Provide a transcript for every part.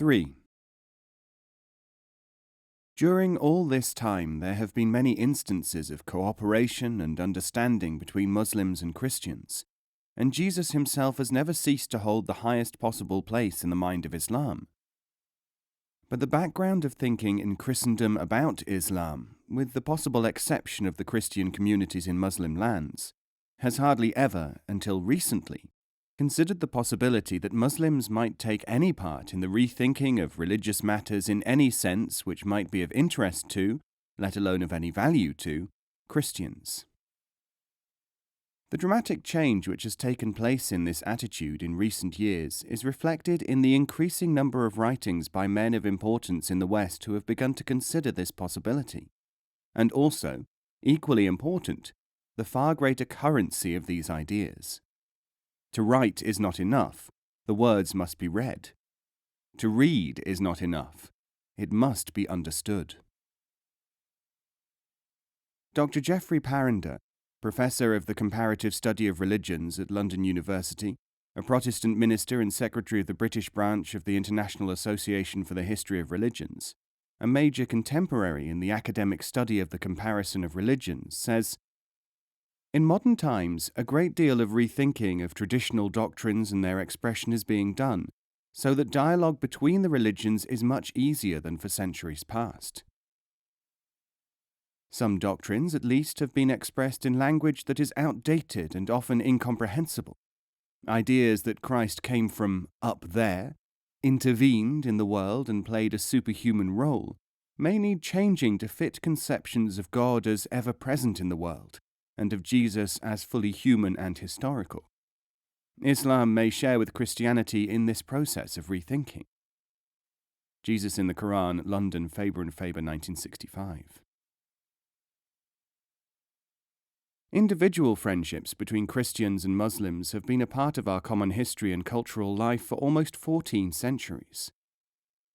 3. During all this time, there have been many instances of cooperation and understanding between Muslims and Christians, and Jesus himself has never ceased to hold the highest possible place in the mind of Islam. But the background of thinking in Christendom about Islam, with the possible exception of the Christian communities in Muslim lands, has hardly ever, until recently, considered the possibility that Muslims might take any part in the rethinking of religious matters in any sense which might be of interest to, let alone of any value to, Christians. The dramatic change which has taken place in this attitude in recent years is reflected in the increasing number of writings by men of importance in the West who have begun to consider this possibility, and also, equally important, the far greater currency of these ideas. To write is not enough, the words must be read. To read is not enough, it must be understood. Dr. Geoffrey Parinder, Professor of the Comparative Study of Religions at London University, a Protestant minister and secretary of the British branch of the International Association for the History of Religions, a major contemporary in the academic study of the comparison of religions, says, "In modern times, a great deal of rethinking of traditional doctrines and their expression is being done, so that dialogue between the religions is much easier than for centuries past. Some doctrines, at least, have been expressed in language that is outdated and often incomprehensible. Ideas that Christ came from up there, intervened in the world and played a superhuman role, may need changing to fit conceptions of God as ever present in the world, and of Jesus as fully human and historical. Islam may share with Christianity in this process of rethinking." Jesus in the Qur'an, London, Faber and Faber, 1965. Individual friendships between Christians and Muslims have been a part of our common history and cultural life for almost 14 centuries.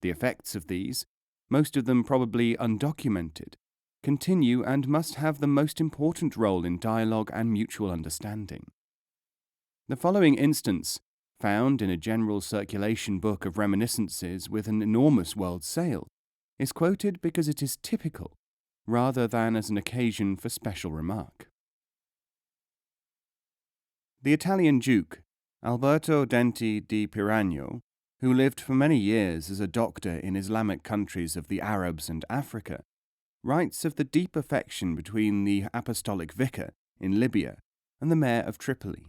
The effects of these, most of them probably undocumented, continue and must have the most important role in dialogue and mutual understanding. The following instance, found in a general circulation book of reminiscences with an enormous world sale, is quoted because it is typical, rather than as an occasion for special remark. The Italian Duke, Alberto Denti di Piragno, who lived for many years as a doctor in Islamic countries of the Arabs and Africa, writes of the deep affection between the apostolic vicar in Libya and the mayor of Tripoli.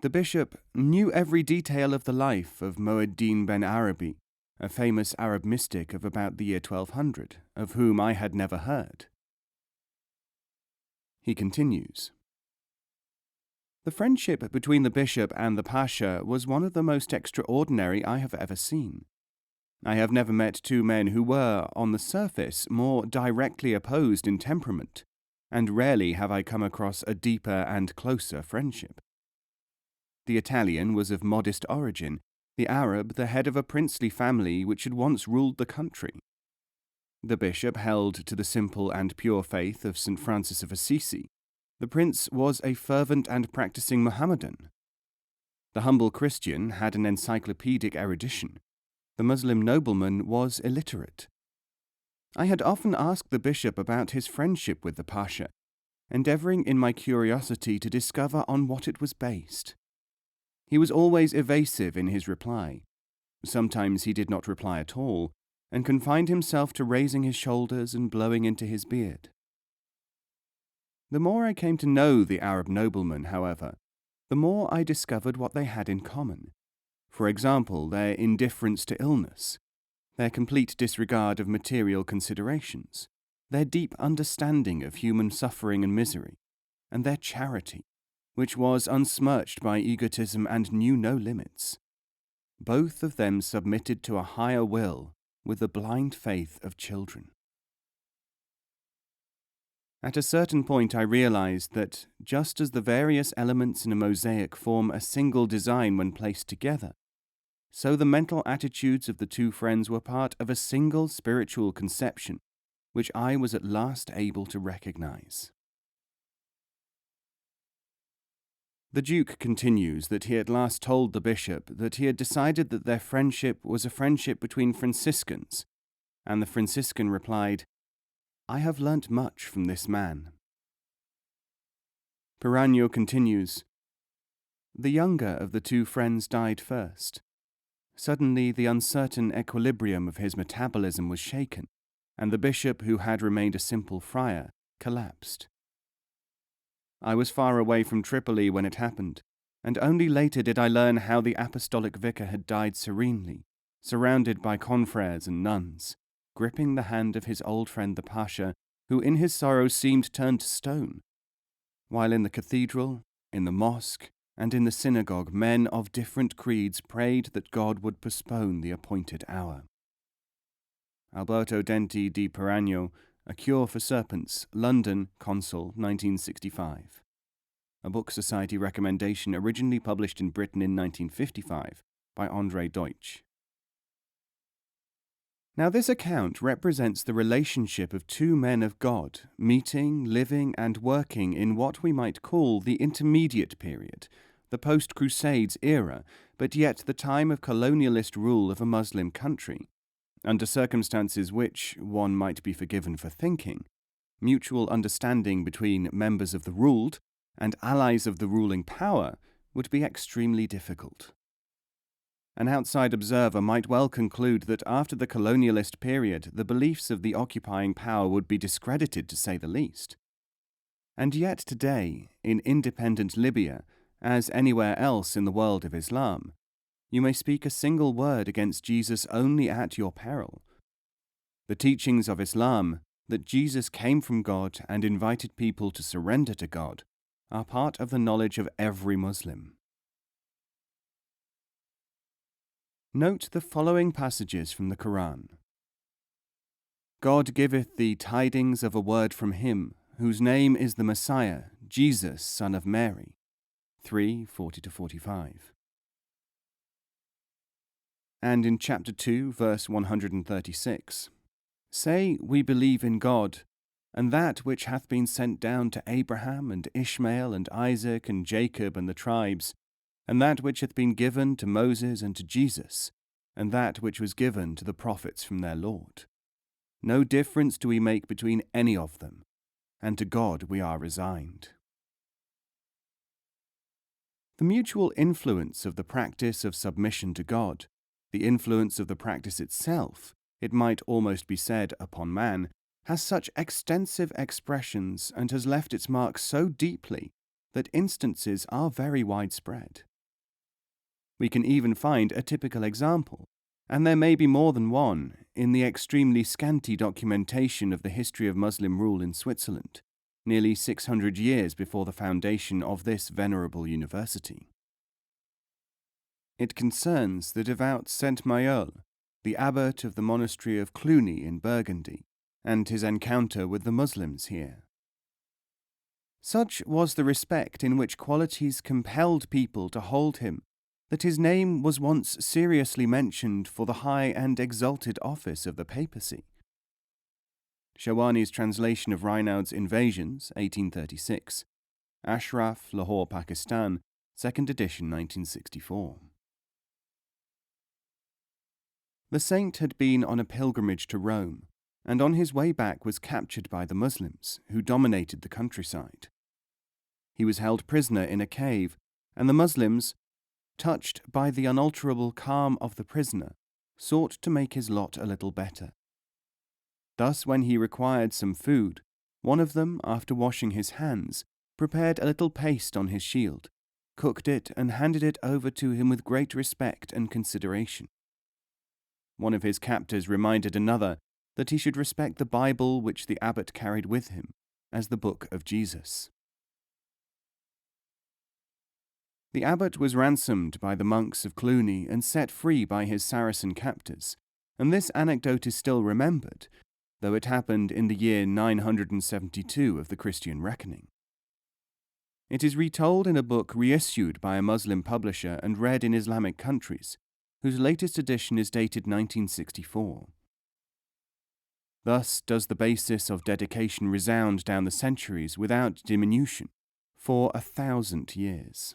The bishop knew every detail of the life of Mu'addin ben Arabi, a famous Arab mystic of about the year 1200, of whom I had never heard. He continues, "The friendship between the bishop and the pasha was one of the most extraordinary I have ever seen. I have never met two men who were, on the surface, more directly opposed in temperament, and rarely have I come across a deeper and closer friendship. The Italian was of modest origin, the Arab the head of a princely family which had once ruled the country. The bishop held to the simple and pure faith of St. Francis of Assisi. The prince was a fervent and practicing Mohammedan. The humble Christian had an encyclopedic erudition. The Muslim nobleman was illiterate. I had often asked the bishop about his friendship with the pasha, endeavouring in my curiosity to discover on what it was based. He was always evasive in his reply. Sometimes he did not reply at all, and confined himself to raising his shoulders and blowing into his beard. The more I came to know the Arab noblemen, however, the more I discovered what they had in common. For example, their indifference to illness, their complete disregard of material considerations, their deep understanding of human suffering and misery, and their charity, which was unsmirched by egotism and knew no limits. Both of them submitted to a higher will with the blind faith of children. At a certain point I realized that, just as the various elements in a mosaic form a single design when placed together, so the mental attitudes of the two friends were part of a single spiritual conception, which I was at last able to recognize. The Duke continues that he at last told the bishop that he had decided that their friendship was a friendship between Franciscans, and the Franciscan replied, "I have learnt much from this man." Piranio continues, "The younger of the two friends died first. Suddenly the uncertain equilibrium of his metabolism was shaken, and the bishop, who had remained a simple friar, collapsed. I was far away from Tripoli when it happened, and only later did I learn how the apostolic vicar had died serenely, surrounded by confreres and nuns, gripping the hand of his old friend the Pasha, who in his sorrow seemed turned to stone, while in the cathedral, in the mosque, and in the synagogue men of different creeds prayed that God would postpone the appointed hour." Alberto Denti di Piranio, A Cure for Serpents, London, Consul, 1965. A Book Society recommendation originally published in Britain in 1955 by André Deutsch. Now this account represents the relationship of two men of God, meeting, living, and working in what we might call the intermediate period, the post-Crusades era, but yet the time of colonialist rule of a Muslim country, under circumstances which, one might be forgiven for thinking, mutual understanding between members of the ruled and allies of the ruling power would be extremely difficult. An outside observer might well conclude that after the colonialist period, the beliefs of the occupying power would be discredited, to say the least. And yet today, in independent Libya, as anywhere else in the world of Islam, you may speak a single word against Jesus only at your peril. The teachings of Islam, that Jesus came from God and invited people to surrender to God, are part of the knowledge of every Muslim. Note the following passages from the Qur'an. God giveth thee tidings of a word from him, whose name is the Messiah, Jesus, son of Mary. 3:40-45. And in chapter 2, verse 136, Say, we believe in God, and that which hath been sent down to Abraham and Ishmael and Isaac and Jacob and the tribes, and that which hath been given to Moses and to Jesus, and that which was given to the prophets from their Lord. No difference do we make between any of them, and to God we are resigned. The mutual influence of the practice of submission to God, the influence of the practice itself, it might almost be said, upon man, has such extensive expressions and has left its mark so deeply that instances are very widespread. We can even find a typical example, and there may be more than one, in the extremely scanty documentation of the history of Muslim rule in Switzerland, nearly 600 years before the foundation of this venerable university. It concerns the devout Saint Mayol, the abbot of the monastery of Cluny in Burgundy, and his encounter with the Muslims here. Such was the respect in which qualities compelled people to hold him, that his name was once seriously mentioned for the high and exalted office of the papacy. Shawani's translation of Raynaud's Invasions, 1836, Ashraf, Lahore, Pakistan, 2nd edition, 1964. The saint had been on a pilgrimage to Rome, and on his way back was captured by the Muslims, who dominated the countryside. He was held prisoner in a cave, and the Muslims, touched by the unalterable calm of the prisoner, sought to make his lot a little better. Thus, when he required some food, one of them, after washing his hands, prepared a little paste on his shield, cooked it, and handed it over to him with great respect and consideration. One of his captors reminded another that he should respect the Bible which the abbot carried with him, as the book of Jesus. The abbot was ransomed by the monks of Cluny and set free by his Saracen captors, and this anecdote is still remembered, though it happened in the year 972 of the Christian reckoning. It is retold in a book reissued by a Muslim publisher and read in Islamic countries, whose latest edition is dated 1964. Thus does the basis of dedication resound down the centuries without diminution, for 1,000 years.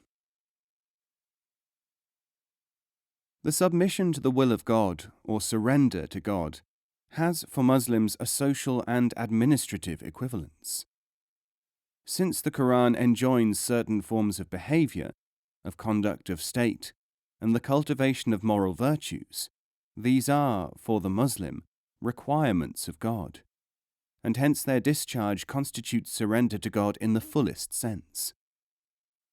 The submission to the will of God, or surrender to God, has for Muslims a social and administrative equivalence. Since the Qur'an enjoins certain forms of behavior, of conduct of state, and the cultivation of moral virtues, these are, for the Muslim, requirements of God, and hence their discharge constitutes surrender to God in the fullest sense.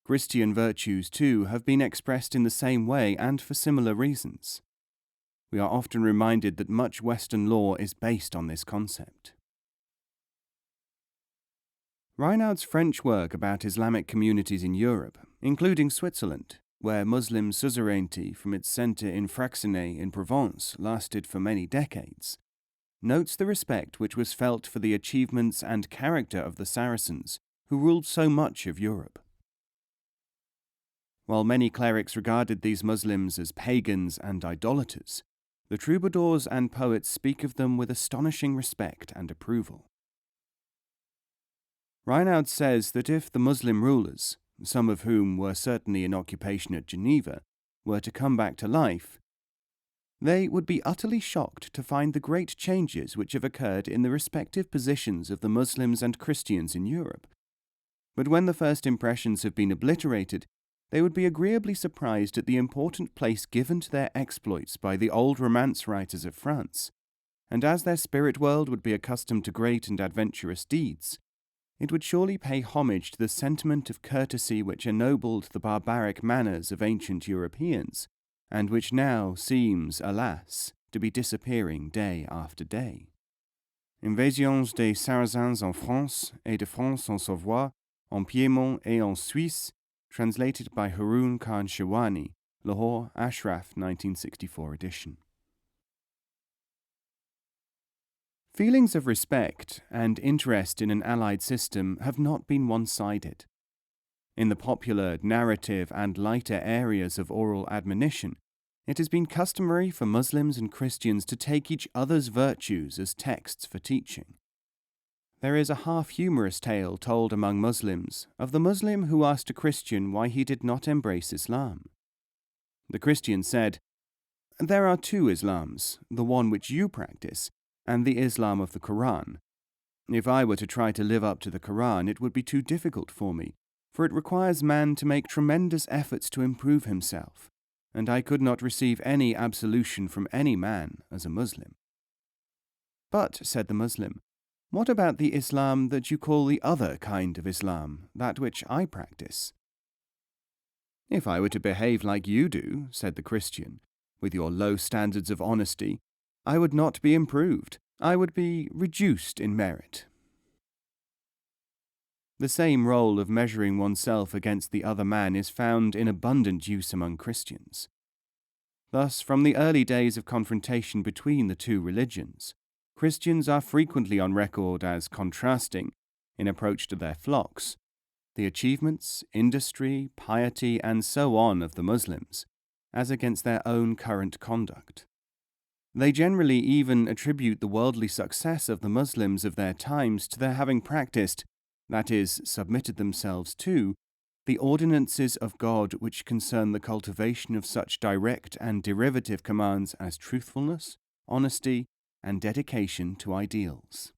Christian virtues, too, have been expressed in the same way and for similar reasons. We are often reminded that much Western law is based on this concept. Reinhardt's French work about Islamic communities in Europe, including Switzerland, where Muslim suzerainty from its centre in Fraxinay in Provence lasted for many decades, notes the respect which was felt for the achievements and character of the Saracens who ruled so much of Europe. While many clerics regarded these Muslims as pagans and idolaters, the troubadours and poets speak of them with astonishing respect and approval. Reinhardt says that if the Muslim rulers, some of whom were certainly in occupation at Geneva, were to come back to life, they would be utterly shocked to find the great changes which have occurred in the respective positions of the Muslims and Christians in Europe. But when the first impressions have been obliterated, they would be agreeably surprised at the important place given to their exploits by the old romance writers of France, and as their spirit world would be accustomed to great and adventurous deeds, it would surely pay homage to the sentiment of courtesy which ennobled the barbaric manners of ancient Europeans, and which now seems, alas, to be disappearing day after day. Invasions des Sarrasins en France et de France en Savoie, en Piémont et en Suisse, translated by Haroun Khan Shawani, Lahore, Ashraf, 1964 edition. Feelings of respect and interest in an allied system have not been one-sided. In the popular, narrative, and lighter areas of oral admonition, it has been customary for Muslims and Christians to take each other's virtues as texts for teaching. There is a half-humorous tale told among Muslims of the Muslim who asked a Christian why he did not embrace Islam. The Christian said, "There are two Islams, the one which you practice, and the Islam of the Qur'an. If I were to try to live up to the Qur'an, it would be too difficult for me, for it requires man to make tremendous efforts to improve himself, and I could not receive any absolution from any man as a Muslim." "But," said the Muslim, "what about the Islam that you call the other kind of Islam, that which I practice?" "If I were to behave like you do," said the Christian, "with your low standards of honesty, I would not be improved. I would be reduced in merit." The same role of measuring oneself against the other man is found in abundant use among Christians. Thus, from the early days of confrontation between the two religions, Christians are frequently on record as contrasting, in approach to their flocks, the achievements, industry, piety, and so on of the Muslims, as against their own current conduct. They generally even attribute the worldly success of the Muslims of their times to their having practiced, that is, submitted themselves to, the ordinances of God which concern the cultivation of such direct and derivative commands as truthfulness, honesty, and dedication to ideals.